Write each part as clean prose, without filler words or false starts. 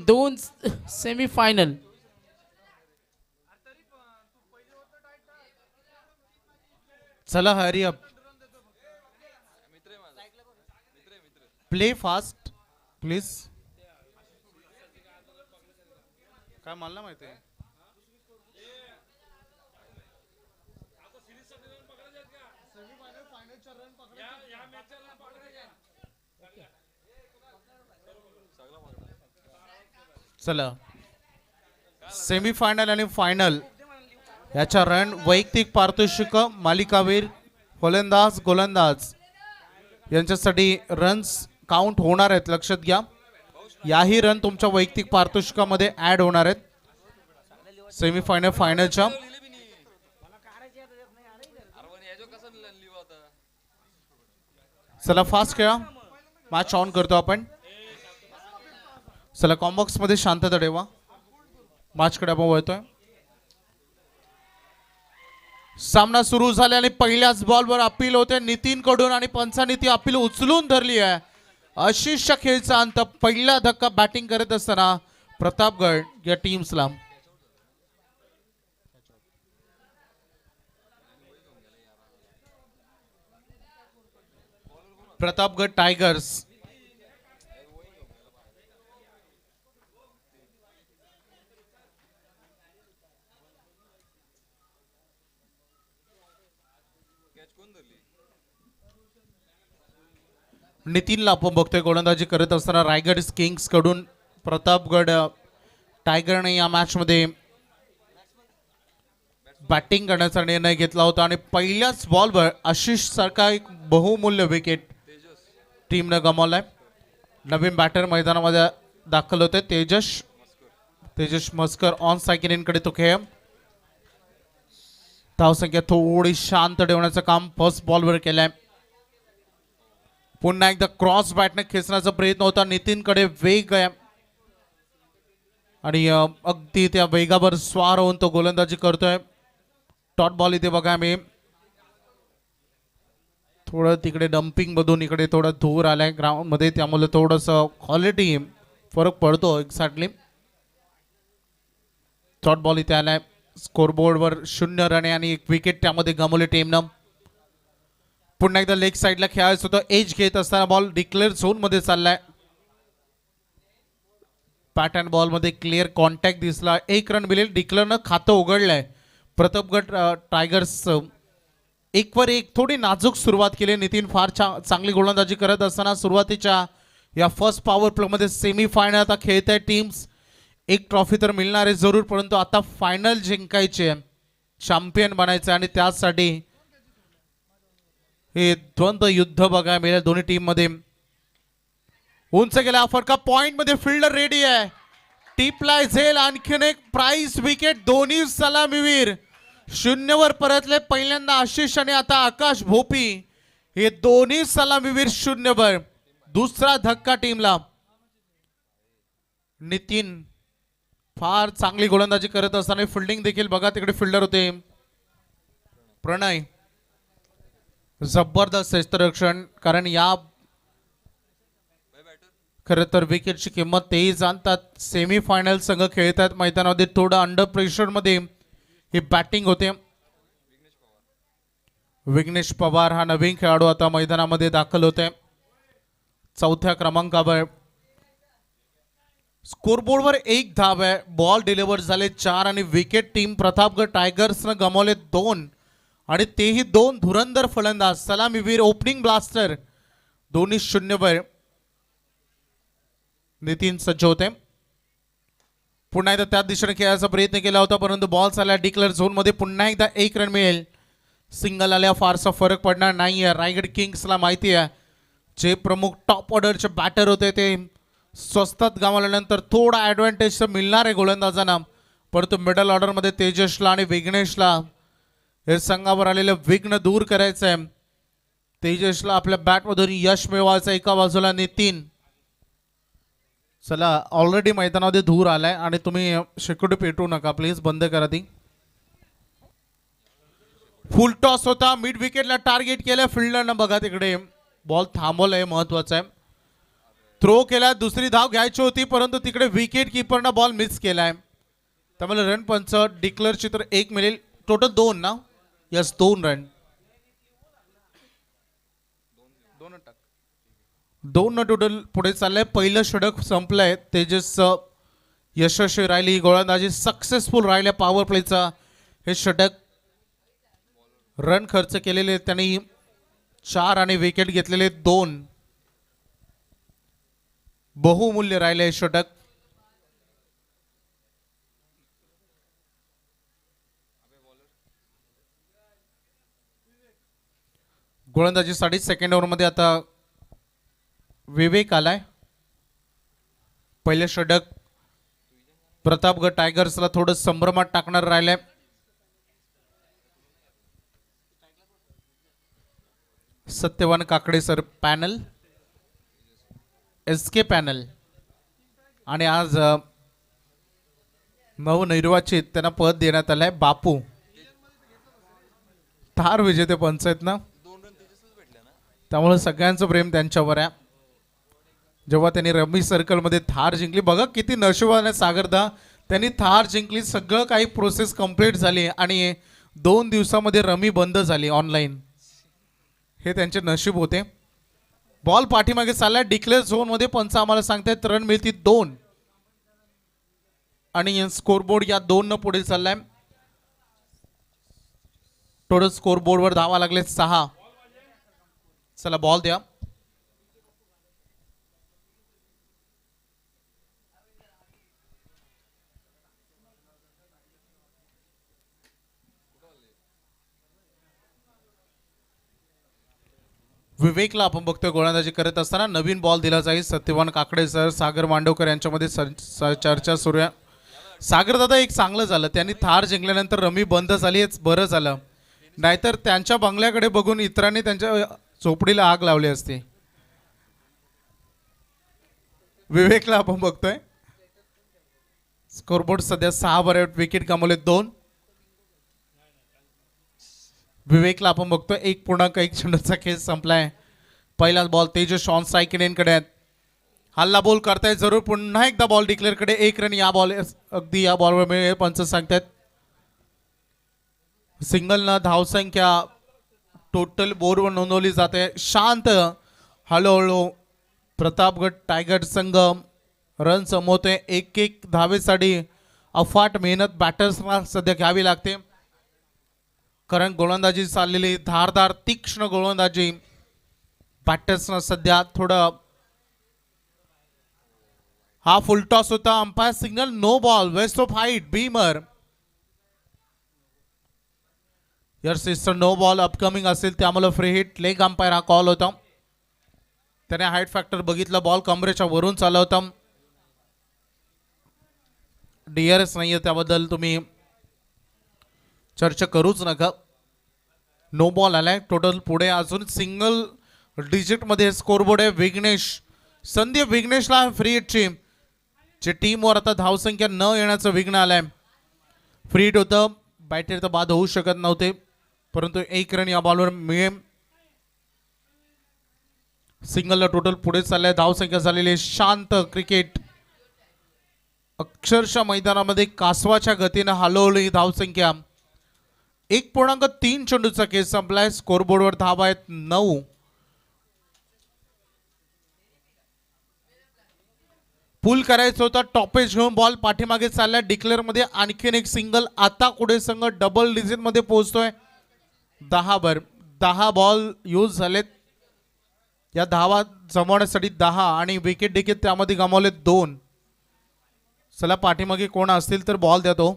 दोन semi final. चला hurry up, play fast please. काय मला माहिती आहे. चला सेमीफायनल आणि फायनल याच्या रन वैयक्तिक पारितोषिक मालिकावीर फलंदाज गोलंदाज यांच्यासाठी रन्स काउंट होणार आहेत. लक्षात घ्या, याही रन तुमच्या वैयक्तिक पारितोषिकामध्ये ऍड होणार आहेत सेमीफायनल फायनलच्या. चला फास्ट खेळा, मॅच ऑन करतो आपण. चला कॉम्बॉक्स मध्ये शांतता ठेवा, मॅचकडे आपण वळतोय. सामना सुरू झाला आणि पहिल्याच बॉलवर अपील होते नितीन कडून आणि पंचांनी ती अपील उचलून धरली आहे. आशिषच्या खेळचा अंत. पहिला धक्का बॅटिंग करत असताना प्रतापगड या टीम्सला. प्रतापगड टायगर्स नितीनला आपण बघतोय गोलंदाजी करत असताना. रायगड किंग्स कडून प्रतापगड टायगरने या मॅच मध्ये बॅटिंग करण्याचा निर्णय घेतला होता आणि पहिल्याच बॉलवर आशिष सारखा एक बहुमूल्य विकेट टीमने गमावलाय. नवीन बॅटर मैदानामध्ये दाखल होते तेजस मस्कर. ऑन सायकलिनकडे तो खेळ. धावसंख्या थोडी शांत ठेवण्याचं काम फर्स्ट बॉलवर केलंय. पुन्हा एकदा क्रॉस बॅटने खेचण्याचा प्रयत्न होता. नितीनकडे वेग आहे आणि अगदी त्या वेगावर स्वार होऊन तो गोलंदाजी करतोय. डॉट बॉल इथे बघा, मी थोडं तिकडे डम्पिंग मधून इकडे थोडा धूर आलाय ग्राउंड मध्ये, त्यामुळे थोडस क्वालिटी फरक पडतो एक्झॅक्टली. डॉट बॉल इथे आलाय. स्कोरबोर्डवर 0 रन आणि 1 विकेट त्यामध्ये गमावले टीमनं. पुन्हा एकदा लेग साइडला खेळायचं होतं. एज घेत असताना बॉल डिक्लेअर झोन मध्ये चाललाय. बॅट अँड बॉल मध्ये क्लिअर कॉन्टॅक्ट दिसला. 1 रन मिळेल. डिक्लेअरनं खातं उघडलंय. प्रतापगड टायगर्स 1-1 थोडी नाजूक सुरुवात केली. नितीन फार चांगली गोलंदाजी करत असताना सुरुवातीच्या या फर्स्ट पॉवर प्ले मध्ये सेमीफायनल आता खेळत आहे टीम्स. 1 ट्रॉफी तर मिळणार आहे जरूर, परंतु आता फायनल जिंकायचे, चॅम्पियन बनायचे आणि त्यासाठी हे द्वंद्व युद्ध बघायला मिळेल दोन्ही टीम मध्ये. उंच गेला फटका, पॉइंट मध्ये फिल्डर रेडी आहे. टिपलाय झेल. आणखीन एक प्राइस विकेट. दोन्ही सलामीवीर 0 परतले. पहिल्यांदा आशिष आणि आता आकाश भोपी हे दोन्ही सलामीवीर 0. दुसरा धक्का टीमला. नितीन फार चांगली गोलंदाजी करत असताना फिल्डिंग देखील बघा, तिकडे फिल्डर होते प्रणय. जबरदस्त क्षेत्ररक्षण, कारण या खरं तर विकेटची किंमत तेही जाणतात. सेमीफायनल संघ खेळतात मैदानामध्ये. थोडं अंडर प्रेशर मध्ये ही बॅटिंग होते. विघ्नेश पवार हा नवीन खेळाडू आता मैदानामध्ये दाखल होते. 4थ्या क्रमांकावर. स्कोरबोर्डवर 1 धाव आहे. बॉल डिलिव्हर झाले 4 आणि विकेट टीम प्रतापगड टायगर्सनं गमावले 2 आणि तेही 2 धुरंधर फलंदाज. सलामीवीर ओपनिंग ब्लास्टर दोन्ही 0. नितीन सज्ज होते. पुन्हा एकदा त्याच दिशेने खेळायचा प्रयत्न केला होता, परंतु बॉल आला डिक्लेअर झोन मध्ये. पुन्हा एकदा 1 रन मिळेल. सिंगल आल्या फारसा फरक पडणार नाहीये. रायगड किंग्सला माहिती आहे जे प्रमुख टॉप ऑर्डरचे बॅटर होते ते स्वस्तात गमावल्यानंतर थोडा ॲडव्हान्टेज तर मिळणार आहे गोलंदाजांना, परंतु मिडल ऑर्डरमध्ये तेजसला आणि विघ्नेशला हे संघावर आलेलं विघ्न दूर करायचं आहे. तेजसला आपल्या बॅटमधून यश मिळवायचं. एका बाजूला नितीन. चला ऑलरेडी मैदानामध्ये धूर आलाय आणि तुम्ही शेकोटी पेटवू नका प्लीज, बंद करा ती. फुल टॉस होता. मिड विकेटला टार्गेट केलं फिल्डरनं. बघा तिकडे बॉल थांबवलाय, महत्वाचं आहे. थ्रो केला, दुसरी धाव घ्यायची होती परंतु तिकडे विकेट किपरनं बॉल मिस केलाय. त्यामुळे रन पंच डिक्लेअरची तर 1 मिळेल. टोटल 2 ना. Yes 2 run. 2 न टोटल पुढे चाललंय. पहिलं षटक संपलंय. तेजस यशस्वी राहिली, गोलंदाजी सक्सेसफुल राहिल्या पॉवर प्लेचा. हे षटक रन खर्च केलेले त्यांनी 4 आणि विकेट घेतलेले 2. बहुमूल्य राहिले षटक. गोलंदाजीसाठी सेकंड ओव्हरमध्ये आता विवेक आलाय. पहिले षटक प्रतापगड टायगर्सला थोडं संभ्रमात टाकणार राहिलंय. Satyawan Kakade sir panel, S K panel आणि आज नवनिर्वाचित त्यांना पद देण्यात आलंय. बापू थार विजेते पंच आहेत ना, त्यामुळे सगळ्यांचं प्रेम त्यांच्यावर आहे. जेव्हा त्यांनी रमी सर्कलमध्ये थार जिंकली, बघा किती नशिबान आहे सागरदा. त्यांनी थार जिंकली, सगळं काही प्रोसेस कंप्लीट झाली आणि 2 दिवसामध्ये रमी बंद झाली ऑनलाईन. हे त्यांचे नशीब होते. बॉल पाठीमागे चाललाय. डिक्लेअर झोन मध्ये पंच आम्हाला सांगतायत रन मिळतील 2 आणि स्कोरबोर्ड या 2 न पुढे चाललाय. टोटल स्कोरबोर्ड वर धावा लागले 6. चला बॉल द्या. विवेकला आपण बघतोय गोलंदाजी करत असताना. नवीन बॉल दिला जाईल. सत्यवान काकडे सर, सागर मांडवकर यांच्यामध्ये चर्चा सुरू आहे. सागर दादा एक चांगलं झालं त्यांनी थार जिंकल्यानंतर रमी बंद झाली, हेच बरं झालं. नाहीतर त्यांच्या बंगल्याकडे बघून इतरांनी त्यांच्या झोपडीला आग लावली असते. विवेकला आपण बघतोय. स्कोरबोर्ड सध्या 6 वर विकेट गमावले 2. विवेकला आपण बघतोय 1.1 चेंडूचा खेळ संपलाय. पहिला बॉल तेजस शॉन सायकिनेकडे. हल्ला बॉल करताय जरूर. पुन्हा एकदा बॉल डिक्लेअर कडे 1 रन या बॉल अगदी या बॉलवर मिळेल पंच सांगतात. सिंगल न धावसंख्या टोटल बोर्डवर नोंदवली जाते. शांत हळूहळू प्रतापगड टायगर संघ रन जमवतोय. 1-1 धावेसाठी अफाट मेहनत बॅटर्सना सध्या घ्यावी लागते, कारण गोलंदाजी चाललेली धारदार तीक्ष्ण गोलंदाजी बॅटर्सना सध्या थोडं. हा फुल टॉस होता. Umpire signal no ball, waist of height beamer. Yes sister no ball upcoming असेल त्यामुळे फ्री हिट. लेग अंपायर हा कॉल होता. त्याने हाईट फॅक्टर बघितला. बॉल कमरेच्या वरून चालला होता. डीआरएस नाहीये त्याबद्दल तुम्ही चर्चा करूच नका. नो बॉल आलाय. टोटल पुढे अजून सिंगल डिजिट मध्ये स्कोरबोर्ड आहे. विघ्नेश संदीप विघ्नेशला फ्री हिटची जे टीमवर आता धावसंख्या न येण्याचं विघ्न आलंय. फ्री हिट होतं. बॅटर तर बाद होऊ शकत नव्हते, परंतु 1 रन या बॉलवर मिळेल. सिंगलला टोटल पुढे चाललाय. धावसंख्या झालेली शांत क्रिकेट. अक्षरशः मैदानामध्ये कासवाच्या गतीनं हलवली ही धावसंख्या. 1.3 चेंडूचा खेळ संपलाय. स्कोरबोर्डवर धावा आहेत 9. पुल करायचं होता. टॉपेज घेऊन बॉल पाठीमागे चाललाय. डिक्लेअर मध्ये आणखीन एक सिंगल. आता पुढे संघ डबल डिजिट मध्ये पोहोचतोय. 10 बॉल यूज झालेत. या धावा जमवण्यासाठी 10 आणि विकेट देखील त्यामध्ये गमावले 2. चला पाठीमागे कोण असतील तर बॉल द्या तो.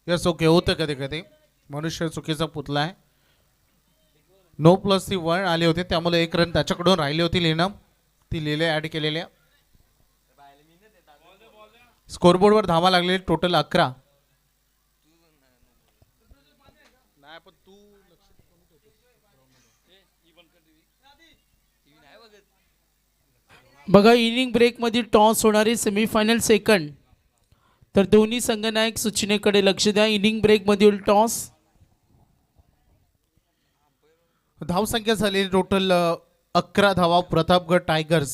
यस ओके होतं कधी कधी. मनुष्य चुकीचा पुतला आहे. नो प्लस ती 1 आली होती त्यामुळे 1 रन त्याच्याकडून राहिली होती लिहिणं. ती लिहिले ऍड केलेल्या. स्कोरबोर्डवर धावा लागलेली टोटल 11. नाही बघा इनिंग ब्रेकमध्ये टॉस होणारे सेमीफायनल सेकंड. तर दोन्ही संघनायक सूचनेकडे लक्ष द्या. इनिंग ब्रेकमधील टॉस. धावसंख्या झालेली टोटल 11 धावा. प्रतापगड टायगर्स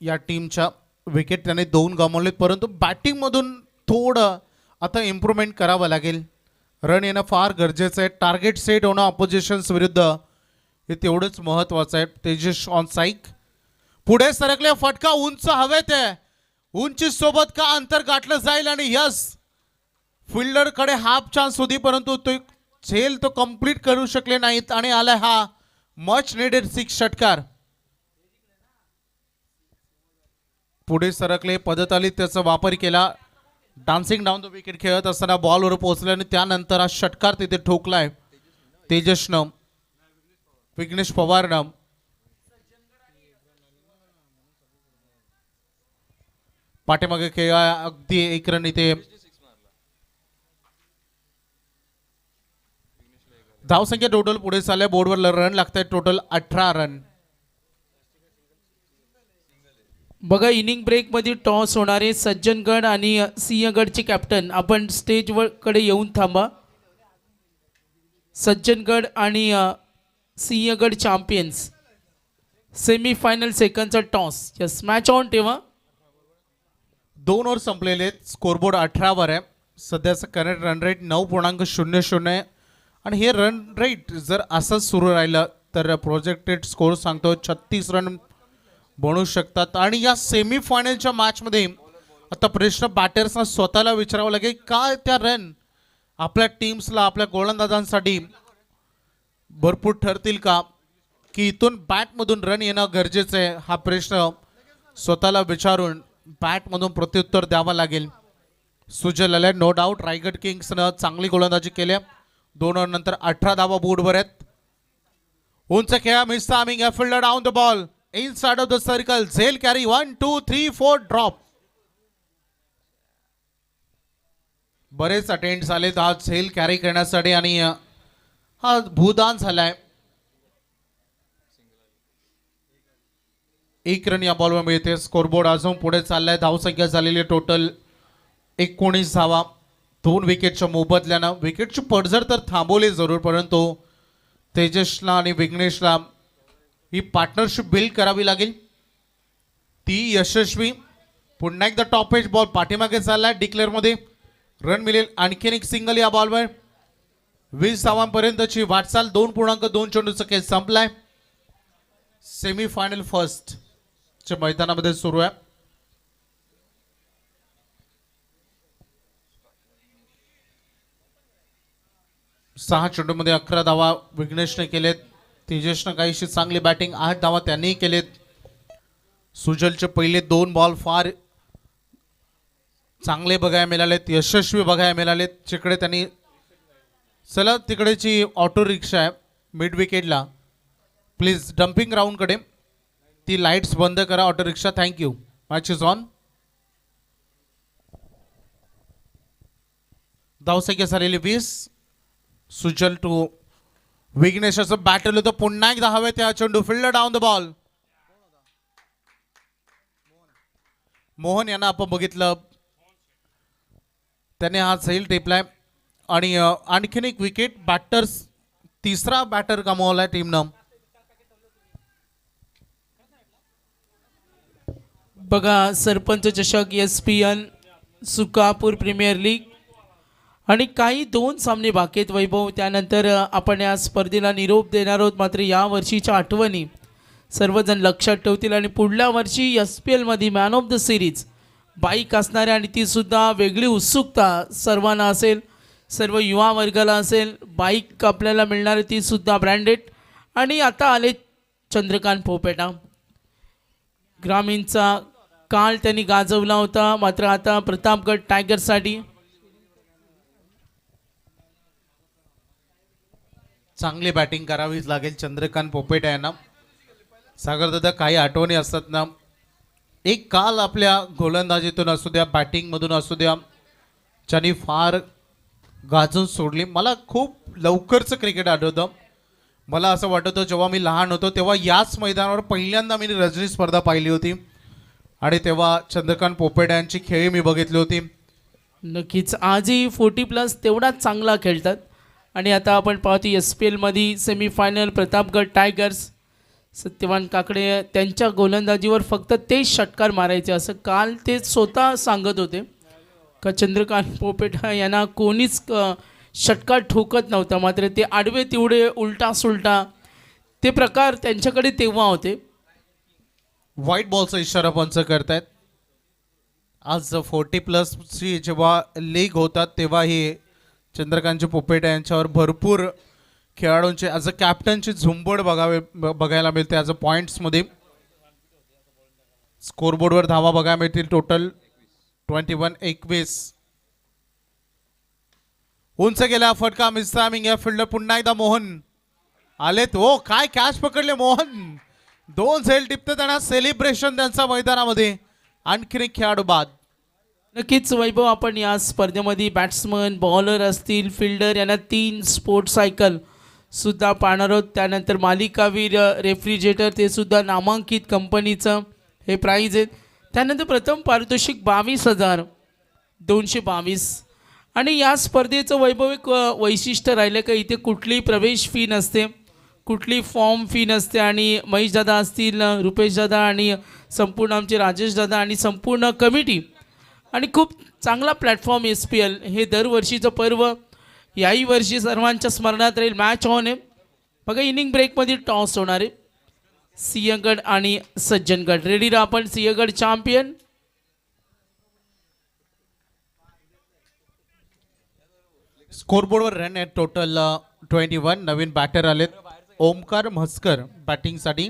या टीमच्या विकेट त्याने 2 गमावलेत, परंतु बॅटिंगमधून थोडं आता इम्प्रूव्हमेंट करावं लागेल. रन येणं फार गरजेचं आहे. टार्गेट सेट होणं ऑपोजिशन्स विरुद्ध हे तेवढंच महत्त्वाचं आहे. तेजस ऑन साईक पुढे सरकले, फटका उंच हवेत आहे. उंची सोबत का अंतर गाठलं जाईल आणि यस फिल्डरकडे हाफ चान्स होती, परंतु तो झेल तो कंप्लीट करू शकले नाहीत आणि आलाय हा मच निडेड 6 षटकार. पुढे सरकले, पदत आली, त्याचा वापर केला. डान्सिंग डाऊन द विकेट खेळत असताना बॉलवर पोहोचले आणि त्यानंतर हा षटकार तिथे ठोकलाय तेजसनं, विघ्नेश पवारनं. पाठीमागे खेळा अगदी 1 रन इथे. धावसंख्या टोटल पुढे चालल्या. बोर्डवर रन लागतात टोटल 18 रन. बघा इनिंग ब्रेकमध्ये टॉस होणारे सज्जनगड आणि सिंहगडचे कॅप्टन आपण स्टेजवर कडे येऊन थांबा. सज्जनगड आणि सिंहगड चॅम्पियन्स सेमीफायनल सेकंडचा टॉस. यस मॅच ऑन ठेवा. 2 ओव्हर संपलेले आहेत. स्कोरबोर्ड 18 वर आहे. सध्याचं करंट रन रेट 9.00 आहे आणि हे रन रेट जर असंच सुरू राहिलं तर प्रोजेक्टेड स्कोर सांगतो 36 रन बनू शकतात. आणि या सेमीफायनलच्या मॅचमध्ये आता प्रश्न बॅटर्सना स्वतःला विचारावं लागेल काय त्या रन आपल्या टीम्सला, आपल्या गोलंदाजांसाठी भरपूर ठरतील का, की इथून बॅटमधून रन येणं गरजेचं आहे. हा प्रश्न स्वतःला विचारून बॅटमधून प्रत्युत्तर द्यावं लागेल. सुजल आल्या नो डाऊट. रायगड किंग्सनं चांगली गोलंदाजी केली. 2 ओव्हर नंतर 18 धावा बोर्डवर आहेत. उंच खेळा, miss timing, fielder down the ball inside of the circle. झेल कॅरी 1 2 3 4 ड्रॉप. बरेच अटेम्प्ट झाले हा झेल कॅरी करण्यासाठी आणि हा भूदान झालाय. 1 रन या बॉलवर मिळते. स्कोरबोर्ड अजून पुढे चाललाय. धावसंख्या झालेली टोटल 19 धावा. 2 विकेटच्या मोबदल्यानं विकेटची पडझड तर थांबवली जरूर, परंतु तेजसला आणि विघ्नेशला ही पार्टनरशिप बिल्ड करावी लागेल. ती यशस्वी. पुन्हा एकदा टॉप एज बॉल पाठीमागे चाललाय. डिक्लेअरमध्ये रन मिळेल. आणखीन एक सिंगल या बॉलवर. 20 धावांपर्यंतची वाटचाल 2.2 चेंडूचा खेळ संपलाय. सेमीफायनल फर्स्ट च्या मैदानामध्ये सुरू आहे. सहा चेंडूमध्ये 11 धावा विघ्नेशने केलेत. तेजसनं काहीशी चांगली बॅटिंग, 8 धावा त्यांनीही केलेत. सुजलचे पहिले 2 बॉल फार चांगले बघायला मिळालेत, यशस्वी बघायला मिळालेत. जिकडे त्यांनी चला तिकडेची ऑटो रिक्षा आहे मिड विकेटला, प्लीज डम्पिंग ग्राउंडकडे ती लाईट्स बंद करा auto rickshaw. Thank you. Match is on. धावसंख्या झालेली 20. सुजल टू विघ्नेशाचं बॅटल होतं. पुन्हा एकदा हवे त्या चेंडू. Fielder down the ball. Mohan यांना आपण बघितलं, त्याने हा झेल टेपलाय आणि आणखीन एक विकेट. बॅटर्स तिसरा बॅटर गमावलाय टीमनं. बघा सरपंच चषक, ESPN सुकापूर प्रीमियर लीग आणि काही 2 सामने बाकी आहेत वैभव. त्यानंतर आपण या स्पर्धेला निरोप देणार आहोत. मात्र या वर्षीच्या आठवणी सर्वजण लक्षात ठेवतील आणि पुढल्या वर्षी SPL मध्ये man of the series bike असणारे आणि तीसुद्धा वेगळी उत्सुकता सर्वांना असेल, सर्व युवा वर्गाला असेल. बाईक आपल्याला मिळणार आहे तीसुद्धा ब्रँडेड. आणि आता आले चंद्रकांत पोपेटा. ग्रामीणचा काळ त्यांनी गाजवला होता, मात्र आता प्रतापगड टायगर्ससाठी चांगली बॅटिंग करावीच लागेल चंद्रकांत पोपेटा यांना. सागरदादा काही आठवणी असतात ना, एक काल आपल्या गोलंदाजीतून असू द्या, बॅटिंगमधून असू द्या, ज्यांनी फार गाजून सोडली. मला खूप लवकरचं क्रिकेट आठवतं. मला असं वाटत होतं जेव्हा मी लहान होतो तेव्हा याच मैदानावर पहिल्यांदा मी रजनी स्पर्धा पाहिली होती आणि तेव्हा चंद्रकांत पोपेट यांची खेळी मी बघितली होती. नक्कीच आजही 40+ तेवढाच चांगला खेळतात. आणि आता आपण पाहतो SPLमध्ये सेमीफायनल प्रतापगड टायगर्स, सत्यवान काकडे त्यांच्या गोलंदाजीवर फक्त तेच षटकार मारायचे असं काल ते स्वतः सांगत होते का चंद्रकांत पोपेट यांना कोणीच षटकार ठोकत नव्हता. मात्र ते आडवे तेवढे उलटा सुलटा ते प्रकार त्यांच्याकडे तेव्हा होते. व्हाईट बॉलचा इशारा पंच करतायत. आज 40+ जेव्हा लीग होतात तेव्हाही चंद्रकांतजी पोपेट यांच्यावर भरपूर खेळाडूंचे ॲज अ कॅप्टनची झुंबड बघायला मिळते. ॲज अ पॉईंट्समध्ये स्कोरबोर्डवर धावा बघायला मिळतील. टोटल 21-21. उंच गेला फटका मिसटायमिंग या फिल्डर. पुन्हा एकदा मोहन आलेत. हो काय कॅच पकडले मोहन. 2 झेल टिपते त्यांना. सेलिब्रेशन त्यांचा मैदानामध्ये. आणखीन एक खेळाडू बाद. नक्कीच वैभव, आपण या स्पर्धेमध्ये बॅट्समन बॉलर असतील फिल्डर यांना 3 स्पोर्ट्स सायकल सुद्धा पाहणार आहोत. त्यानंतर मालिकावीर रेफ्रिजरेटर ते सुद्धा नामांकित कंपनीचं हे प्राईज आहेत. त्यानंतर प्रथम पारितोषिक 22,222. आणि या स्पर्धेचं वैभव एक वैशिष्ट्य राहिलं का इथे कुठलीही प्रवेश फी नसते, कुठली फॉर्म फी नसते. आणि महेश दादा असतील, रुपेश दादा आणि संपूर्ण आमचे राजेश दादा आणि संपूर्ण कमिटी आणि खूप चांगला प्लॅटफॉर्म SPL हे दरवर्षीचं पर्व याही वर्षी सर्वांच्या स्मरणात राहील. मॅच ऑन आहे बघा. इनिंग ब्रेकमध्ये टॉस होणार आहे. सिंहगड आणि सज्जनगड रेडी राहा. आपण सिंहगड चॅम्पियन. स्कोरबोर्डवर रन आहेत टोटल 21. नवीन बॅटर आलेत. ओमकार म्हस्कर बॅटिंगसाठी.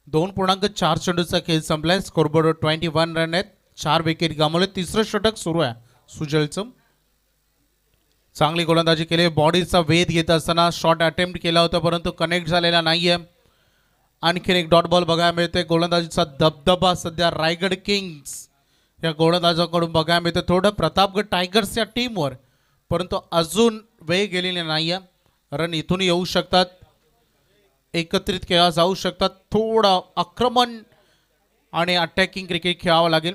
2.4 चेंडूचा खेळ संपलाय. स्कोरबोर्डवर 21 रन आहेत. 4 विकेट गमावले. तिसरं षटक सुरू आहे सुजलचं. चांगली गोलंदाजी केली. बॉडीचा वेध घेत असताना शॉट अटेम्प्ट केला होता परंतु कनेक्ट झालेला नाही आहे. आणखीन एक डॉट बॉल बघायला मिळते. गोलंदाजीचा दबदबा सध्या रायगड किंग्स या गोलंदाजाकडून बघायला मिळते. थोडं प्रतापगड टायगर्स या टीमवर, परंतु अजून वेळ गेलेली नाही आहे. रन इथून येऊ शकतात, एकत्रित केला जाऊ शकतात. थोडं आक्रमण आणि अटॅकिंग क्रिकेट खेळावं लागेल.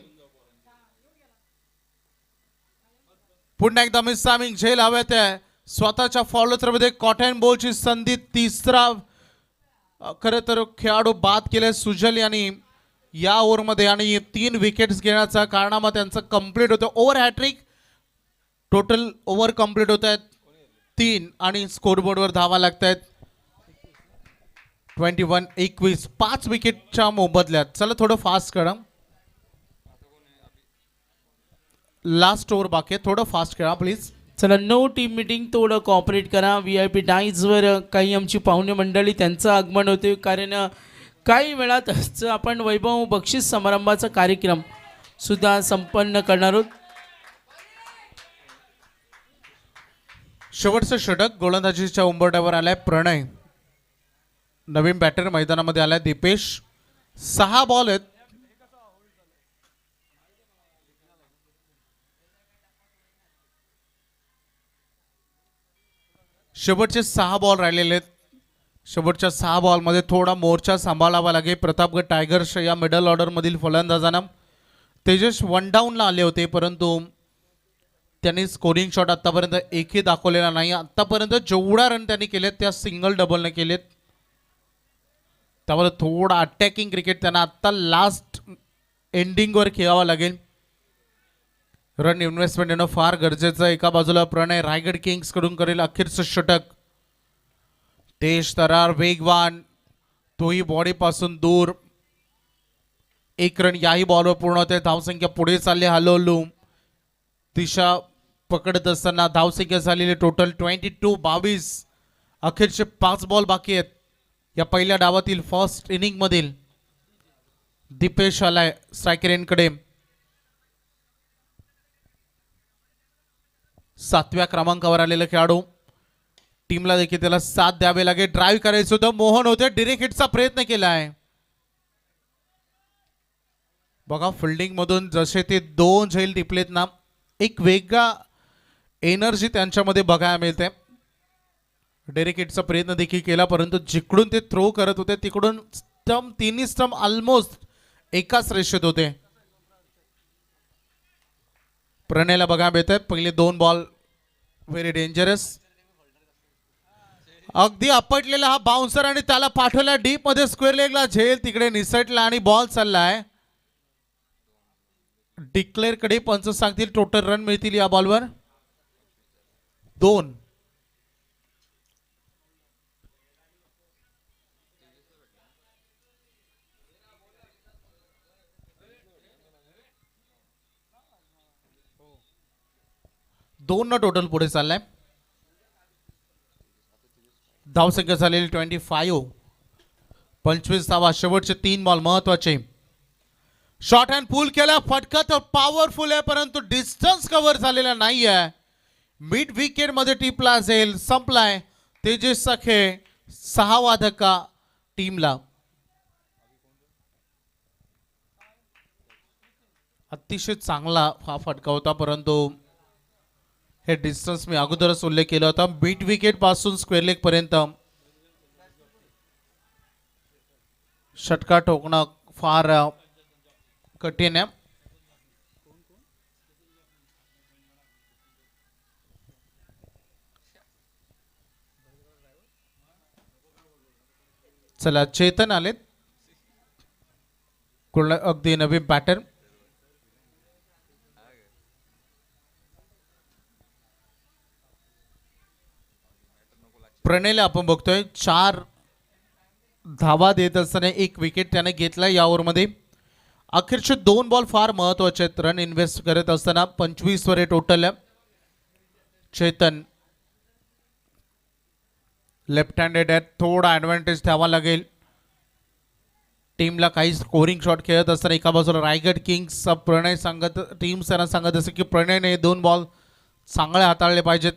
पुन्हा एकदा मिसटायमिंग झेल हव्यात आहे. स्वतःच्या फॉलोथ्रोमध्ये कॉटन बॉलची संधी. तिसरा खरं तर खेळाडू बाद केले सुजल यांनी या ओव्हरमध्ये आणि 3 विकेट्स घेण्याचा कारनामा त्यांचं कंप्लीट होतं. Over hat trick. Total over complete होत आहेत 3 आणि स्कोरबोर्डवर धावा लागत आहेत 21-21. 5 विकेटच्या मोबदल्यात. चला थोडं फास्ट करा. लास्ट ओव्हर बाकी आहे. थोडं फास्ट करा प्लीज. चला नो टीम मीटिंग थोडं कॉपरेट करा. VIP डाईजवर काही आमची पाहुणे मंडळी त्यांचं आगमन होते. कारण काही वेळात आपण वैभव बक्षीस समारंभाचा कार्यक्रम सुद्धा संपन्न करणार आहोत. शेवटचं षटक गोलंदाजीच्या उंबरठ्यावर आलाय प्रणय. नवीन बॅटर मैदानामध्ये आलाय दीपेश. 6 बॉल आहेत. शेवटचे 6 बॉल राहिलेले आहेत. शेवटच्या 6 बॉलमध्ये थोडा मोर्चा सांभाळावा लागेल प्रतापगड टायगर्स या मिडल ऑर्डरमधील फलंदाजांना. तेजस 1 डाऊनला आले होते परंतु त्यांनी स्कोरिंग शॉट आत्तापर्यंत एकही दाखवलेला नाही. आत्तापर्यंत जेवढा रन त्यांनी केलेत त्या सिंगल डबलने केलेत. त्यामुळे थोडा अटॅकिंग क्रिकेट त्यांना आत्ता लास्ट एंडिंगवर खेळावं लागेल. रन इन्व्हेस्टमेंट येणं फार गरजेचं आहे. एका बाजूला प्रणय रायगड किंग्स कडून करेल अखेरचं षटक. तेज तरार वेगवान, तोही बॉडीपासून दूर. 1 रन याही बॉलवर पूर्ण होते. धावसंख्या पुढे चालली हळूहळू. दिशा पकडत असताना धावसंख्या झालेली टोटल 22-22. अखेरचे 5 बॉल बाकी आहेत या पहिल्या डावातील फर्स्ट इनिंग मधील. दीपेश आलाय स्ट्रायकर एंडकडे. 7व्या क्रमांकावर आलेला खेळाडू. टीमला देखील त्याला साथ द्यावे लागेल. ड्राईव्ह करायचं होतं. मोहन होते. डिरेक्ट हिटचा प्रयत्न केला आहे. बघा फिल्डिंग मधून जसे ते 2 झेल टिपलेत ना, एक वेगळा एनर्जी त्यांच्यामध्ये बघायला मिळते. डेरेक हिटचा प्रयत्न देखील केला, परंतु जिकडून ते थ्रो करत होते तिकडून स्टंप, तिन्ही स्टंप ऑलमोस्ट एकाच रेषेत होते. प्रणयला बघा मिळत आहेत पहिले 2 बॉल व्हेरी डेंजरस. अगदी आपटलेला हा बाउन्सर आणि त्याला पाठवला डीप मध्ये स्क्वेअर लेगला, झेल तिकडे निसटला आणि बॉल चाललाय. डिक्लेअर कडे पंच सांगतील टोटल रन मिळतील या बॉलवर 2. न टोटल पुढे चाललाय. धावसंख्या झालेली 25. 25 धावा, शेवटचे 3 बॉल महत्वाचे. शॉर्ट हँड पुल केला, फटका तर पॉवरफुल आहे परंतु डिस्टन्स कव्हर झालेला नाहीये. मिड विकेट मध्ये टिपला जाईल. संपलाय. तेजस सखे 6वा धक्का टीमला. अतिशय चांगला हा फटका होता परंतु हे डिस्टन्स मी अगोदरच उल्लेख केला होता. मिड विकेट पासून स्क्वेअर लेग पर्यंत षटका ठोकणं फार कठीण आहे. चला चेतन आलेत, अगदी नवीन पॅटर्न. प्रणयला आपण बघतोय 4 धावा देत असताना 1 विकेट त्याने घेतला या ओव्हरमध्ये. अखेरचे 2 बॉल फार महत्वाचे आहेत रन इन्व्हेस्ट करत असताना. 25 वर टोटल. चेतन लेफ्ट हँडेड आहे, थोडा ॲडव्हान्टेज द्यावा लागेल टीमला. काही स्कोरिंग शॉट खेळत असताना एका बाजूला रायगड किंग्स प्रणय सांगत, टीम त्यांना सांगत असे की प्रणयने 2 बॉल चांगले हाताळले पाहिजेत.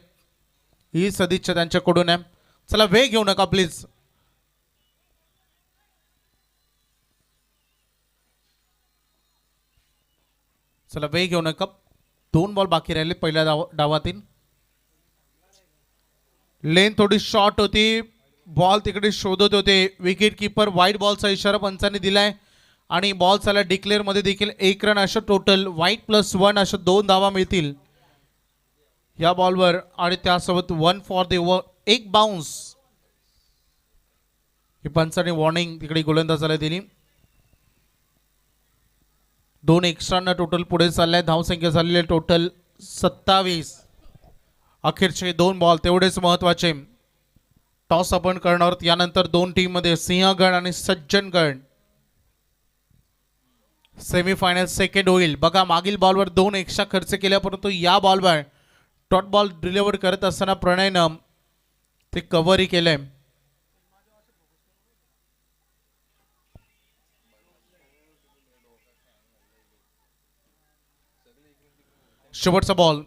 ही सदिच्छा त्यांच्याकडून आहे. चला वेळ घेऊ नका प्लीज. चला वेळ घेऊ नका. 2 बॉल बाकी राहिले पहिल्या डावातील. लेन थोडी शॉर्ट होती, बॉल तिकडे शोधत होते. विकेट किपर व्हाईट बॉलचा इशारा पंचांनी दिलाय आणि बॉल चालला डिक्लेअर मध्ये देखील 1 रन असं टोटल. व्हाईट +1 अशा 2 धावा मिळतील या बॉलवर आणि त्यासोबत 1 फॉर द ओव्हर. 1 बाउन्स. ही पंचांनी वॉर्निंग तिकडे गोलंदाजाला दिली. 2 एक्स्ट्रा टोटल पुढे चाललाय. धावसंख्या झालेली टोटल 27. अखेरचे 2 बॉल तेवढेच महत्वाचे. टॉस आपण करणार आहोत यानंतर 2 टीम मध्ये सिंहगड आणि सज्जनगड. सेमीफायनल सेकंड होईल. बघा मागील बॉलवर 2 एक्स्ट्रा खर्च केल्या परंतु या बॉलवर डॉट बॉल डिलिव्हर करत असताना प्रणयनं ते कव्हरही केलंय. शेवटचा ball,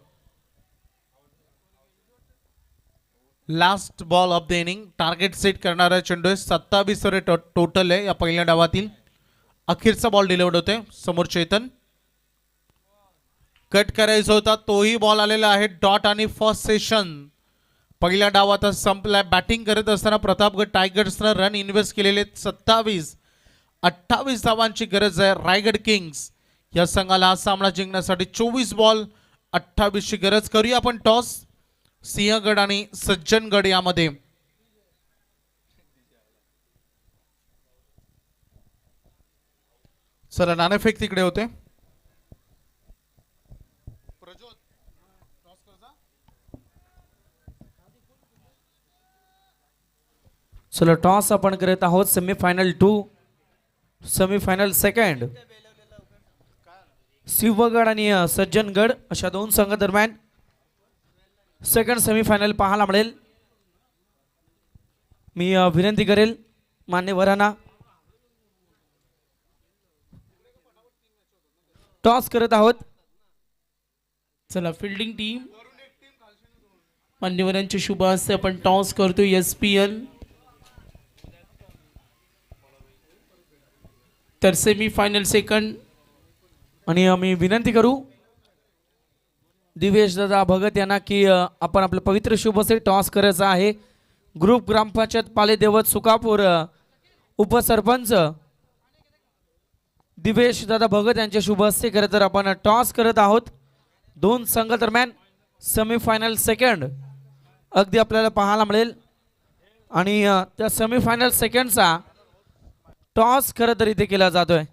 last ball of the inning. Target set करणारा चेंडू आहे. 27 वर टोटल आहे या पहिल्या डावातील. अखेरचा बॉल डिलिव्हर्ड होते. समोर चेतन कट करायचा होता, तोही बॉल आलेला आहे. डॉट आणि फर्स्ट सेशन पहिल्या डावात संपलाय. बॅटिंग करत असताना प्रतापगड टायगर्सनं रन इन्व्हेस्ट केलेले 27-28 धावांची गरज आहे. रायगड किंग्स या संघाला हा सामना जिंकण्यासाठी 24 बॉल 28 ची गरज. करूया आपण टॉस सिंहगड आणि सज्जनगड यामध्ये. चला नाणेफेक तिकडे होते. चलो टॉस आपण करत आहोत. Semifinal 2 semifinal second. सिंहगड आणि सज्जनगड अशा 2 संघादरम्यान सेकंड सेमीफायनल पाहायला मिळेल. मी विनंती करेल मान्यवरांना टॉस करत आहोत. चला फिल्डिंग टीम मान्यवरांचे शुभ हस्ते आपण टॉस करतो. SPL तर सेमीफायनल सेकंड. आणि मी विनंती करू दिवेश दादा भगत यांना की आपण आपलं पवित्र शुभ हस्ते टॉस करायचा आहे. ग्रुप ग्रामपंचायत पाले देवत सुकापूर उपसरपंच दिवेश दादा भगत यांच्या शुभ हस्ते खरं तर आपण टॉस करत आहोत. दोन संघ दरम्यान सेमीफायनल सेकंड अगदी आपल्याला पाहायला मिळेल आणि त्या सेमीफायनल सेकंडचा टॉस खरं तर इथे केला जातोय.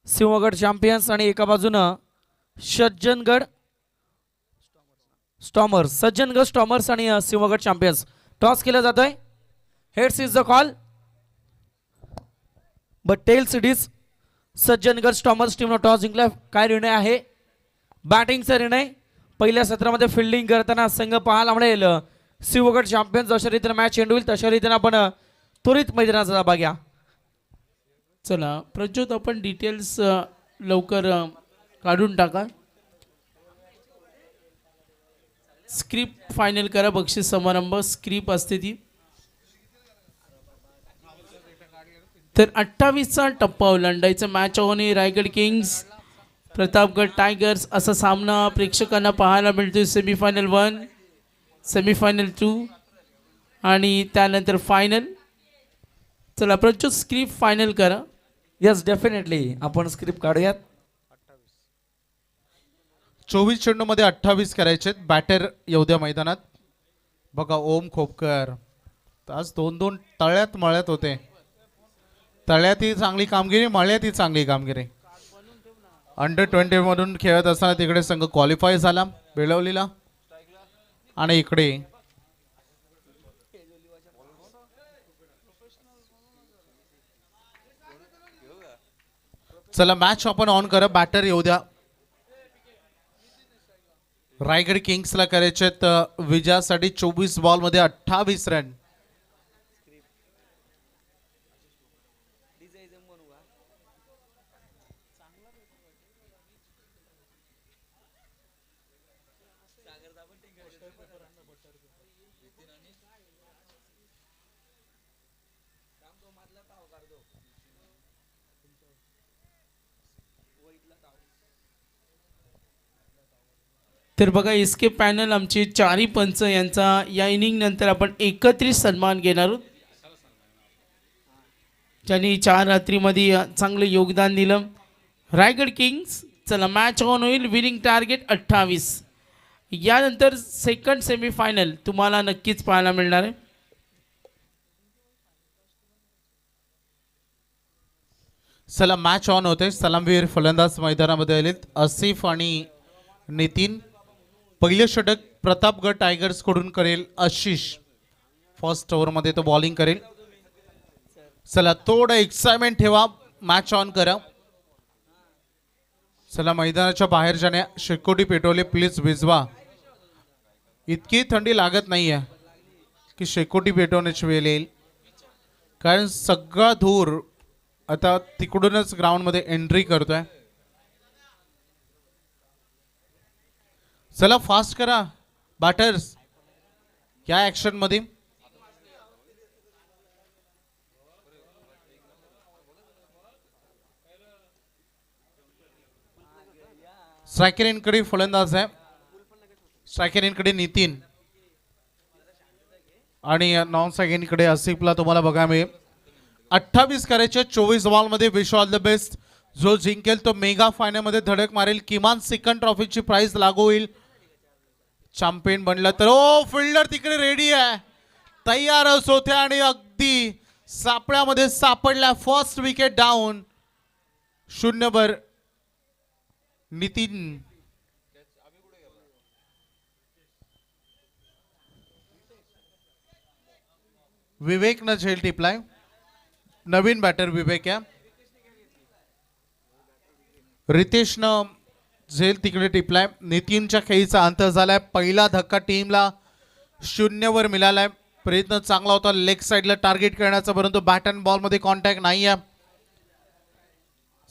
सिंहगड चॅम्पियन्स आणि एका बाजूनं सज्जनगड स्टॉमर्स आणि सिंहगड चॅम्पियन्स. टॉस केला जातोय. Heads is the call but tails it is Sajjangad stormers टीमनं टॉस जिंकला. काय निर्णय आहे? बॅटिंगचा निर्णय. पहिल्या सत्रामध्ये फिल्डिंग करताना संघ पाहायला मिळेल सिंहगड चॅम्पियन्स. जशा रीतीने मॅच एंड होईल तशा रीतीने आपण त्वरित मैदानाचा भाग घ्या. चला प्रज्योत, आपण डिटेल्स लवकर काढून टाका. स्क्रिप्ट फायनल करा. बक्षीस समारंभ स्क्रिप्ट असते ती. तर 28चा टप्पा ओलांडायचा. Match on Raigad kings Pratapgad tigers असा सामना प्रेक्षकांना पाहायला मिळतोय. सेमीफायनल 1, सेमीफायनल 2 आणि त्यानंतर फायनल. चला प्रज्योत स्क्रिप्ट फायनल करा. येस डेफिनेटली आपण स्क्रिप्ट काढूयात. 24 चेंडूमध्ये 28 करायचे. बॅटर येऊ द्या मैदानात. बघा ओम खोपकर आज 2-2 तळ्यात मळ्यात होते. तळ्यात ही चांगली कामगिरी, मळ्यात ही चांगली कामगिरी. अंडर-20 मधून खेळत असताना तिकडे संघ क्वालिफाय झाला बेळवलीला आणि इकडे चला मॅच आपण ऑन करा. बॅटर येऊ द्या. रायगड किंग्सला करायचे विजयासाठी 24 बॉलमध्ये 28 रन. तर बघा एसके पॅनल आमचे चारही पंच यांचा या इनिंग नंतर आपण एकत्रित सन्मान घेणार आहोत, ज्यांनी 4 रात्रीमध्ये चांगलं योगदान दिलं. रायगड किंग्स चला मॅच ऑन होईल. Winning target 28. यानंतर सेकंड सेमीफायनल तुम्हाला नक्कीच पाहायला मिळणार आहे. चला मॅच ऑन होते. सलामवीर फलंदाज मैदानामध्ये आलेत. आसिफ आणि नितीन. पहिले षटक प्रतापगड टायगर्स कडून करेल आशिष. फर्स्ट ओव्हरमध्ये तो बॉलिंग करेल. चला थोडं एक्साइटमेंट ठेवा. मॅच ऑन करा. चला मैदानाच्या बाहेर जाण्या शेकोटी पेटवले प्लीज भिजवा. इतकी थंडी लागत नाही आहे की शेकोटी पेटवण्याची वेळ येईल, कारण सगळा धूर आता तिकडूनच ग्राउंडमध्ये एंट्री करतोय. चला फास्ट करा बॅटर्स या ऍक्शन मध्ये. स्ट्रायकर इनकडे फलंदाज आहे. स्ट्रायकर इनकडे नितीन आणि नॉन स्ट्रायकर इनकडे आसिफला तुम्हाला बघा मिळेल. 28 करायचे 24 बॉलमध्ये. Wish all the best. जो जिंकेल तो मेगा फायनल मध्ये धडक मारेल. किमान सेकंड ट्रॉफीची प्राइस लागू होईल. चॅम्पियन बनला तर ओ फिल्डर तिकडे रेडी आहे, तयारच होते आणि अगदी सापळ्यामध्ये सापडला. First wicket down. 0 नितीन. विवेकनं झेल टिपलाय. नवीन बॅटर विवेक आहे. रितेशनं झेल तिकडे टिपलाय. नितीनच्या खेळीचा अंत झालाय. पहिला धक्का टीमला 0 मिळालाय. प्रयत्न चांगला होता लेग साइडला टार्गेट करण्याचा, परंतु बॅट अँड बॉल मध्ये कॉन्टॅक्ट नाही आहे.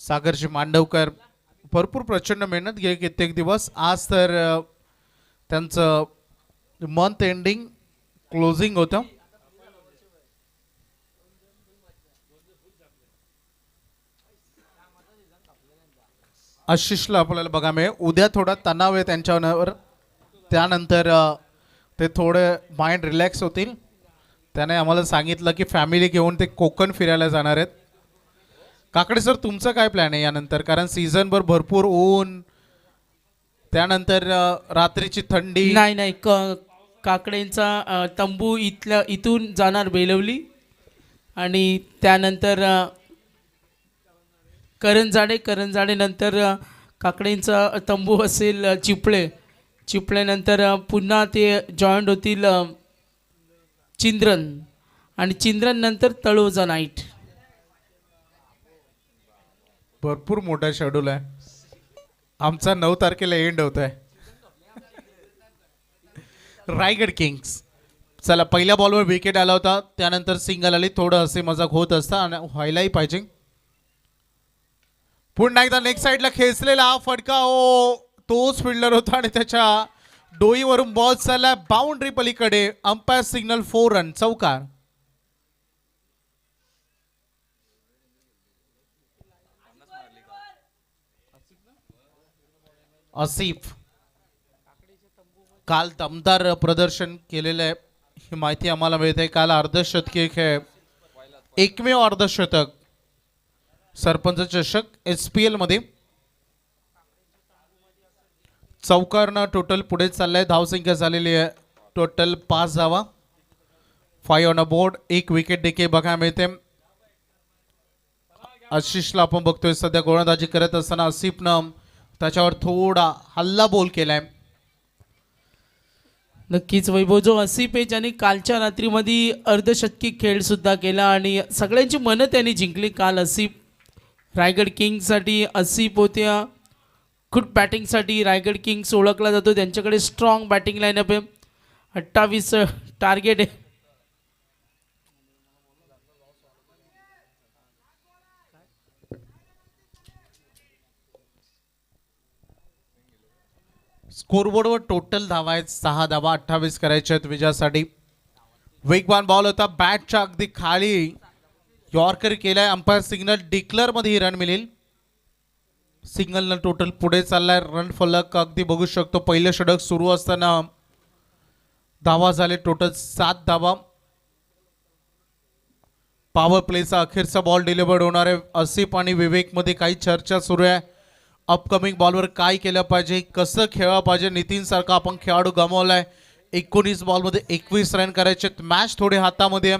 सागरजी मांडवकर भरपूर प्रचंड मेहनत गेले कित्येक दिवस. आज तर त्यांचं मंथ एंडिंग क्लोजिंग होतं. आशिषला आपल्याला बघा मिळेल. उद्या थोडा तणाव आहे त्यांच्यावर, त्यानंतर ते थोडे माइंड रिलॅक्स होतील. त्याने आम्हाला सांगितलं की फॅमिली घेऊन ते कोकण फिरायला जाणार आहेत. काकडे सर तुमचं काय प्लॅन आहे यानंतर, कारण सीझनभर भरपूर ऊन, त्यानंतर रात्रीची थंडी. नाही नाही काकडेंचा तंबू इथून जाणार बेलवली आणि त्यानंतर करंजाडे नंतर काकडेंचा तंबू असेल चिपळेनंतर पुन्हा ते जॉईंट होतील चिंद्रन आणि चिंद्रन नंतर तळोजा नाईट. भरपूर मोठा शेड्यूल आहे आमचा. 9 तारखेला एंड होत आहे. रायगड किंग्स, चला पहिल्या बॉलवर विकेट आला होता, त्यानंतर सिंगल आली. थोडं असे मजाक होत असतं आणि व्हायलाही पाहिजे. पुन्हा एकदा नेक्स्ट साईडला खेचलेला हा फटका, ओ तोच फिल्डर होता आणि त्याच्या डोईवरून बॉल चालला बाउंड्री पलीकडे. अंपायर सिग्नल 4 रन, चौकार. आसिफ काल दमदार प्रदर्शन केलेलं आहे ही माहिती आम्हाला मिळते. काल अर्धशतकीय खेळ, एकमेव अर्धशतक सरपंच चषक SPL मध्ये. चौकारनं टोटल पुढे चाललंय. धावसंख्या झालेली आहे टोटल 5 धावा. 5 ऑन अ बोर्ड. 1 विकेट देखील बघायला मिळते. आशिषला आपण बघतोय सध्या गोलंदाजी करत असताना आसिफनं त्याच्यावर थोडा हल्ला बोल केलाय. नक्कीच वैभव, जो आसिफ आहे ज्याने कालच्या रात्रीमध्ये अर्धशतकी खेळ सुद्धा केला आणि सगळ्यांची मनं त्यांनी जिंकली काल. आसिफ रायगड किंग्ससाठी आसिफ होत्या. खूप बॅटिंगसाठी रायगड किंग्स ओळखला जातो. त्यांच्याकडे स्ट्रॉंग बॅटिंग लाईनअप आहे. 28 टार्गेट आहे. स्कोरबोर्डवर टोटल धावा आहेत 6 धावा. 28 करायच्या आहेत विजयासाठी. वेगवान बॉल होता, बॅटच्या अगदी खाली यॉर्कर केलाय. अंपायर सिग्नल डिक्लेअर मध्ये ही रन मिळेल. सिग्नलनं टोटल पुढे चाललाय. रन फलक अगदी बघू शकतो. पहिलं षटक सुरू असताना धावा झाले टोटल 7 धावा. पॉवर प्लेचा अखेरचा बॉल डिलिव्हर्ड होणार आहे. आसिफ आणि विवेक मध्ये काही चर्चा सुरू आहे. अपकमिंग बॉलवर काय केलं पाहिजे, कसं खेळलं पाहिजे. नितीन सारखा आपण खेळाडू गमावलाय. 19 बॉलमध्ये 21 रन करायचे. मॅच थोडे हातामध्ये,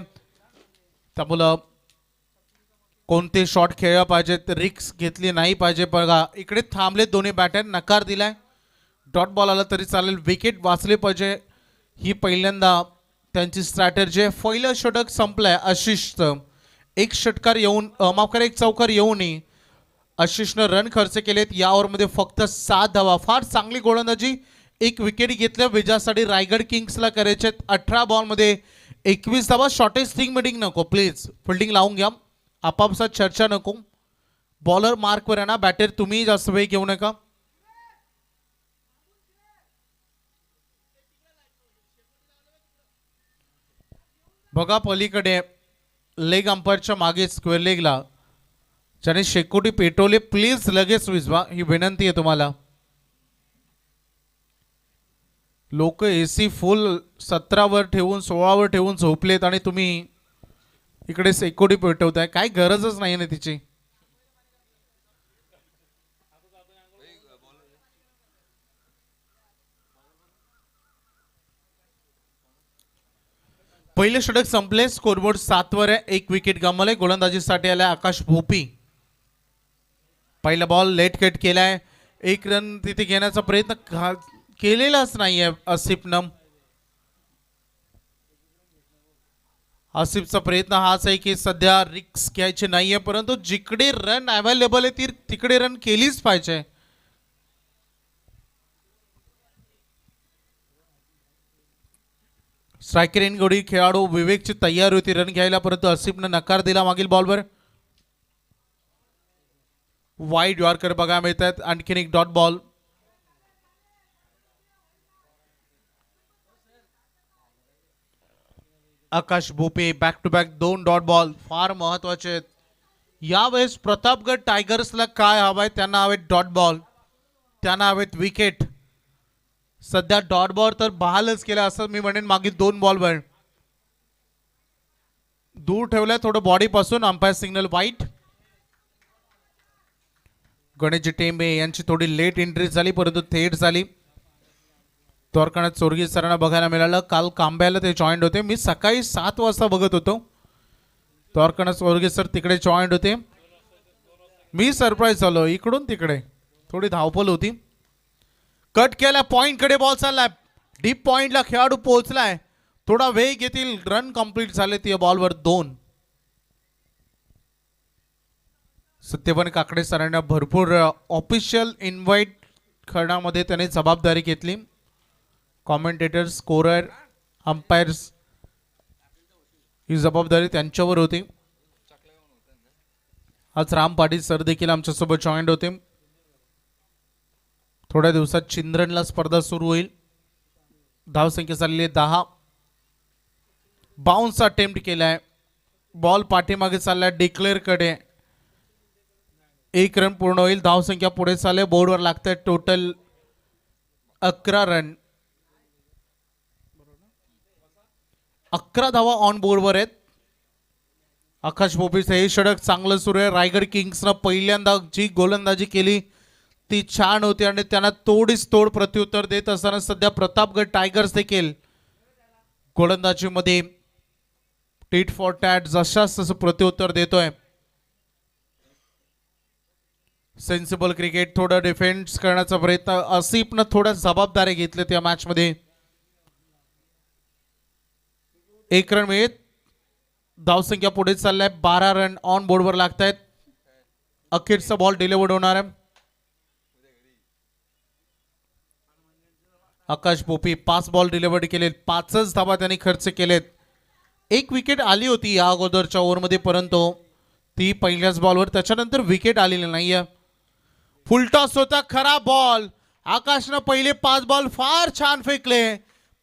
त्यामुळं कोणते शॉट खेळला पाहिजेत, रिक्स घेतली नाही पाहिजे. बघा इकडे थांबले दोन्ही बॅटर, नकार दिलाय. डॉट बॉल आला तरी चालेल, विकेट वाचले पाहिजे, ही पहिल्यांदा त्यांची स्ट्रॅटेजी आहे. पहिलं षटक संपलंय आशिषचं. 1 षटकार येऊन माफ करा 1 चौकार येऊनही आशिषनं रन खर्च केलेत. या ओव्हरमध्ये फक्त 7 धावा. फार चांगली गोलंदाजी. 1 विकेट घेतल्या विजयासाठी रायगड किंग्सला करायचे. 18 बॉलमध्ये 21 धावा. शॉर्टेज थिंग मिटिंग नको प्लीज, फिल्डिंग लावून घ्या. आपापसात चर्चा नको. बॉलर मार्कवर आहे ना, बॅटर तुम्ही जास्त वेळ घेऊ नका. बघा पलीकडे लेग अंपायरच्या मागे स्क्वेअर लेगला ज्याने शेकोटी पेटवले, प्लीज लगेच विझवा, ही विनंती आहे तुम्हाला. लोक AC फुल 17 वर ठेवून 16 वर ठेवून झोपलेत आणि तुम्ही इकडे शेकोटी पेटवताय. काय गरजच नाही ना तिची. पहिले षटक संपले. स्कोरबोर्ड 7 वर आहे. 1 विकेट गमावले. गोलंदाजीसाठी आलाय आकाश भोपी. पहिला बॉल लेट कट केलाय. 1 रन तिथे घेण्याचा प्रयत्न केलेलाच नाहीये आसिफनं. आसिफचा प्रयत्न हाच आहे की सध्या रिक्स घ्यायची नाहीये, परंतु जिकडे रन अवेलेबल आहे तिकडे रन केलीच पाहिजे. स्ट्रायकर इन गोडी खेळाडू विवेकची तयारी होती रन घ्यायला, परंतु आसिफनं नकार दिला मागील बॉलवर. वाईड यॉर्कर बघायला मिळतात. आणखीन 1 dot ball. Akash Bhope back to back 2 dot ball फार महत्वाचे आहेत. यावेळेस प्रतापगड टायगर्सला काय हवंय, त्यांना हवेत डॉट बॉल, त्यांना हवेत विकेट. सध्या डॉट बॉल तर बहालच केला असं मी म्हणेन मागील 2 बॉलवर. दूर ठेवलाय थोडं बॉडीपासून. अंपायर सिग्नल वाईट. गणेशजी टेंबे यांची थोडी लेट एंट्री झाली परंतु थेट झाली. द्वारकानाथ चोरगे सरांना बघायला मिळालं. काल कांब्याला ते जॉईंट होते. मी सकाळी 7 वाजता बघत होतो. द्वारकानाथ चोरगे सर तिकडे जॉईंट होते. मी सरप्राईज झालो. इकडून तिकडे थोडी धावपळ होती. कट केला. पॉइंट कडे बॉल चाललाय. डीप पॉइंटला खेळाडू पोहोचलाय. थोडा वेग घेतील. रन कंप्लीट झाले ती बॉलवर 2. सत्यवान काकडे सरांना भरपूर ऑफिशियल इन्व्हाइट करण्यामध्ये त्याने जबाबदारी घेतली. कॉमेंटेटर, स्कोरर, अंपायर्स ही जबाबदारी त्यांच्यावर होती. आज राम पाटील सर देखील आमच्यासोबत जॉईंट होते. थोड्या दिवसात चिंद्रनला स्पर्धा सुरू होईल. धावसंख्या झालेली 10. बाउन्स अटेम्प्ट केलाय. बॉल पाठीमागे चाललाय डिक्लेअर कडे. 1 रन पूर्ण होईल. धावसंख्या पुढे चालले. बोर्डवर लागतंय टोटल 11 रन. 11 धावा ऑन बोर्डवर आहेत. आकाश बोपीचं हे षटक चांगलं सुरू आहे. रायगड किंग्सनं पहिल्यांदा जी गोलंदाजी केली ती छान होती आणि त्यांना तोडीस तोड प्रत्युत्तर देत असताना सध्या प्रतापगड टायगर्स देखील गोलंदाजीमध्ये टीट फॉर टॅट जशास तसं प्रत्युत्तर देतोय. Sensible cricket. थोडं डिफेन्स करण्याचा प्रयत्न. आसिफनं थोड्या जबाबदारी घेतल्या त्या मॅच मध्ये. 1 रन मिळत. धावसंख्या पुढे चाललाय. 12 रन ऑन बोर्डवर लागतायत. अखेरचा बॉल डिलिव्हर्ड होणार आहे. आकाश पोपी 5 बॉल डिलिव्हर्ड केलेत. 5च धावा त्यांनी खर्च केलेत. 1 विकेट आली होती या अगोदरच्या ओव्हरमध्ये परंतु ती पहिल्याच बॉलवर. त्याच्यानंतर विकेट आलेली नाहीये. फुलटॉस होता. खरा बॉल. आकाशनं पहिले 5 बॉल फार छान फेकले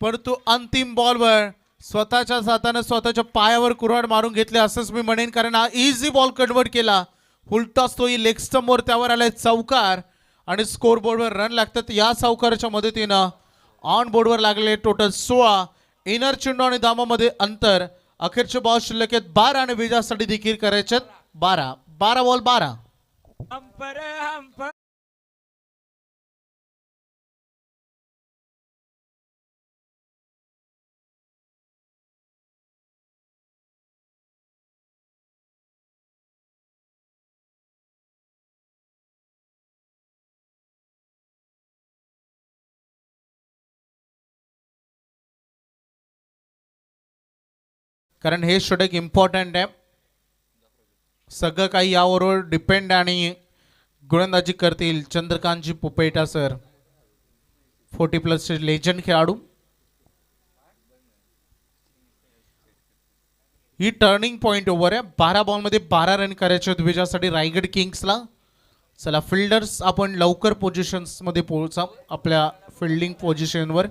परंतु अंतिम बॉलवर स्वतःच्याच हाताने स्वतःच्या पायावर कुऱ्हाड मारून घेतले असंच मी म्हणेन. कारण हा इझी बॉल कन्वर्ट केला. फुलटॉस तो लेग स्टंपवर त्यावर आलाय चौकार आणि स्कोर बोर्डवर रन लागतात. या चौकाराच्या मदतीनं ऑन बोर्डवर लागले टोटल 16. इनर चेंडू आणि धावामध्ये अंतर. अखेरचे बॉल शिल्लक आहेत 12 आणि विजयासाठी देखील करायचे 12. 12 बॉल 12. कारण हे षटक इम्पॉर्टंट आहे. सगळं काही यावर डिपेंड आणि गोलंदाजी करतील चंद्रकांतजी पोपेटा सर. 40+ चे लेजंड खेळाडू. ही टर्निंग पॉइंट ओव्हर आहे. 12 बॉलमध्ये 12 रन करायचे आहेत विजयासाठी रायगड किंग्सला. चला फिल्डर्स आपण लवकर पोझिशन्स मध्ये पोहोचा आपल्या फिल्डिंग पोझिशनवर.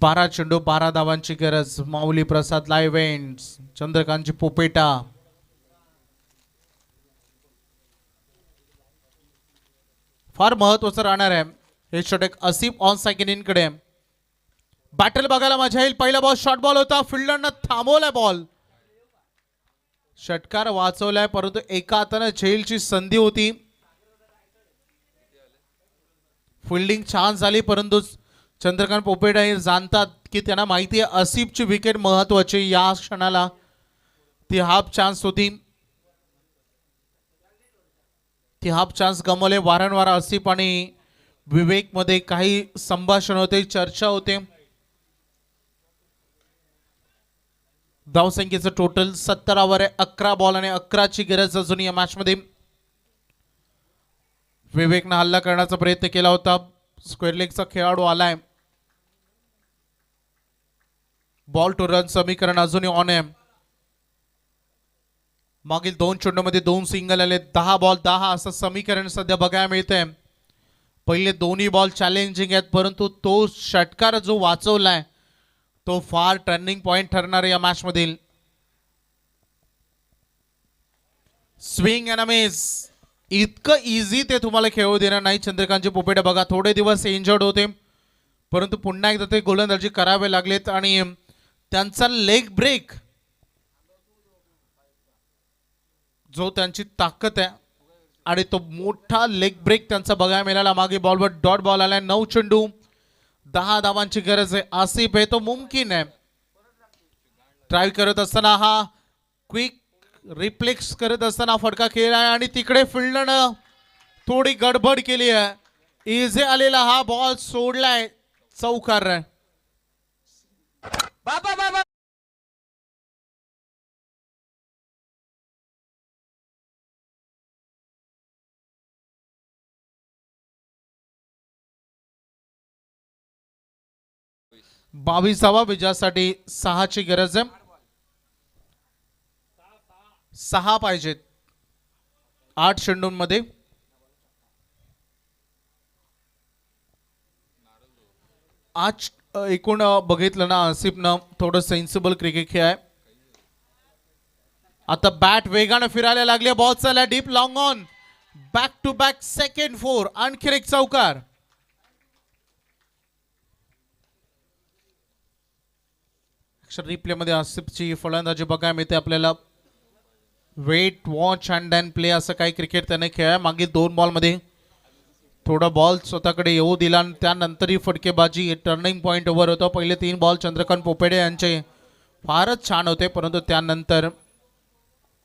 बारा चेंडू 12 धावांची गरज. माऊली प्रसाद लायवेंट. चंद्रकांतजी पोपेटा. फार महत्वाचं राहणार आहे हे षटक. आसिफ ऑन सेकंड कडे. बॅटल बघायला मजा येईल. पहिला बॉल शॉर्ट बॉल होता. फिल्डरनं थांबवलाय बॉल. षटकार वाचवलाय परंतु एका हाताने झेलची संधी होती. फिल्डिंग छान झाली परंतु चंद्रकांत पोपेटा हे जाणतात की त्यांना माहिती आहे आसिफची विकेट महत्वाची. या क्षणाला ती हाफ चान्स होती. ती हाफ चान्स गमावले. वारंवार आसिफ आणि विवेक मध्ये काही संभाषण होते, चर्चा होते. धावसंख्येचं टोटल 17 वर आहे. 11 बॉल आणि 11 ची गरज अजून या मॅच मध्ये. विवेकनं हल्ला करण्याचा प्रयत्न केला होता. स्क्वेअर लेगचा खेळाडू आलाय. बॉल टू रन समीकरण अजूनही ऑन आहे. मागील 2 चेंडूमध्ये 2 सिंगल आले. 10 बॉल 10 असं समीकरण सध्या बघायला मिळतंय. पहिले दोन्ही बॉल चॅलेंजिंग आहेत परंतु तो षटकार जो वाचवलाय तो फार टर्निंग पॉइंट ठरणार या मॅच मधील. Swing and miss. इतकं इझी ते तुम्हाला खेळू देणार नाही. चंद्रकांतचे पोपेटे बघा थोडे दिवस इंजर्ड होते, परंतु पुन्हा एकदा ते गोलंदाजी करावे लागलेत आणि त्यांचा लेग ब्रेक जो त्यांची ताकद आहे आणि तो मोठा लेग ब्रेक त्यांचा बघायला मिळाला. मागे बॉलवर डॉट बॉल आलाय. 9 चेंडू 10 धावांची गरज आहे. आसिफ आहे तो मुमकिन आहे. ट्राय करत असताना हा क्विक रिफ्लेक्स करत असताना फटका खेळला आहे आणि तिकडे फिल्डरनं थोडी गडबड केली आहे. इझी आलेला हा बॉल सोडलाय. चौकार आहे. बावीसावा विजयासाठी 6ची गरज आहे. 6 पाहिजेत 8 चेंडूंमध्ये. आज एकूण बघितलं ना आसिफनं थोडं सेन्सिबल क्रिकेट खेळ आहे. आता बॅट वेगानं फिरायला लागले. बॉल चालला deep long on. Back to back second 4. आणखी एक चौकार. रिप्ले मध्ये आसिफची फलंदाजी बघायला मिळते आपल्याला. Wait watch and then play असं काही क्रिकेट त्याने खेळाय. मागील 2 बॉलमध्ये थोडा बॉल स्वतःकडे येऊ दिला आणि त्यानंतरही फटकेबाजी टर्निंग पॉईंट ओव्हर होतं. पहिले 3 बॉल चंद्रकांत पोपेडे यांचे फारच छान होते, परंतु त्यानंतर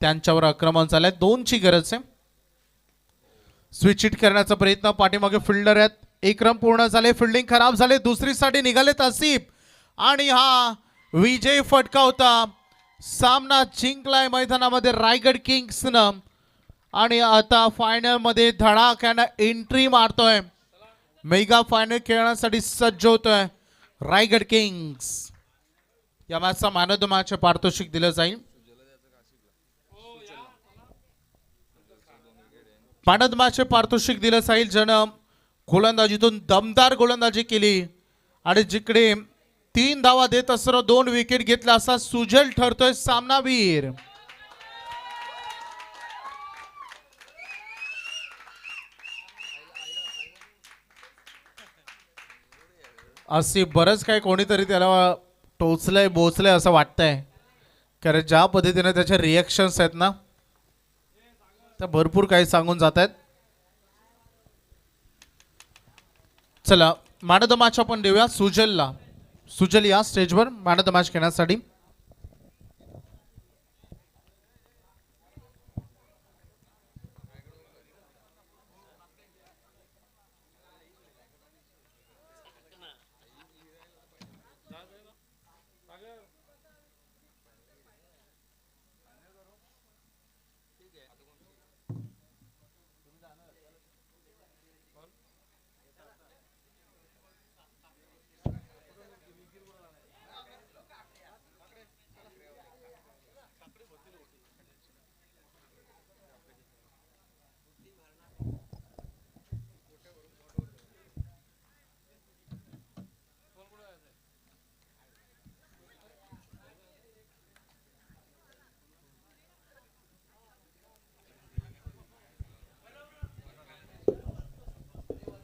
त्यांच्यावर आक्रमण झालंय. 2ची गरज आहे. स्विच हिट करण्याचा प्रयत्न. पाठीमागे फिल्डर आहेत. 1 रन पूर्ण झाले. फिल्डिंग खराब झाले. दुसरीसाठी निघालेत आसिफ आणि हा विजय फटका होता. सामना जिंकलाय मैदानामध्ये रायगड किंग्सनं आणि आता फायनल मध्ये धडाक्यानं एंट्री मारतोय. मेगा फायनल खेळण्यासाठी सज्ज होतोय रायगड किंग्स. या मॅचचा मॅन ऑफ द मॅच पारितोषिक दिलं जाईल. मॅन ऑफ द मॅच पारितोषिक दिलं जाईल ज्यानं गोलंदाजीतून दमदार गोलंदाजी केली आणि जिकडे 3 धावा देत असताना 2 विकेट घेतला असा सुजल ठरतोय सामनावीर. असे बरंच काय कोणीतरी त्याला टोचलंय बोचलंय असं वाटतंय, कारण ज्या पद्धतीने त्याचे रिएक्शन्स आहेत ना त्या भरपूर काही सांगून जात आहेत. चला मॅन ऑफ द मॅच आपण देऊया सुजलला. सुजल या स्टेजवर मॅन ऑफ द मॅच खेळण्यासाठी.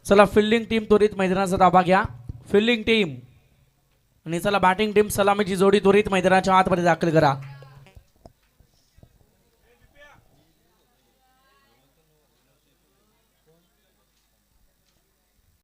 चला फिल्डिंग टीम त्वरित मैदानाचा ताबा घ्या. फिल्डिंग टीम आणि चला बॅटिंग टीम सलामीची जोडी त्वरित मैदानाच्या आतमध्ये दाखल करा.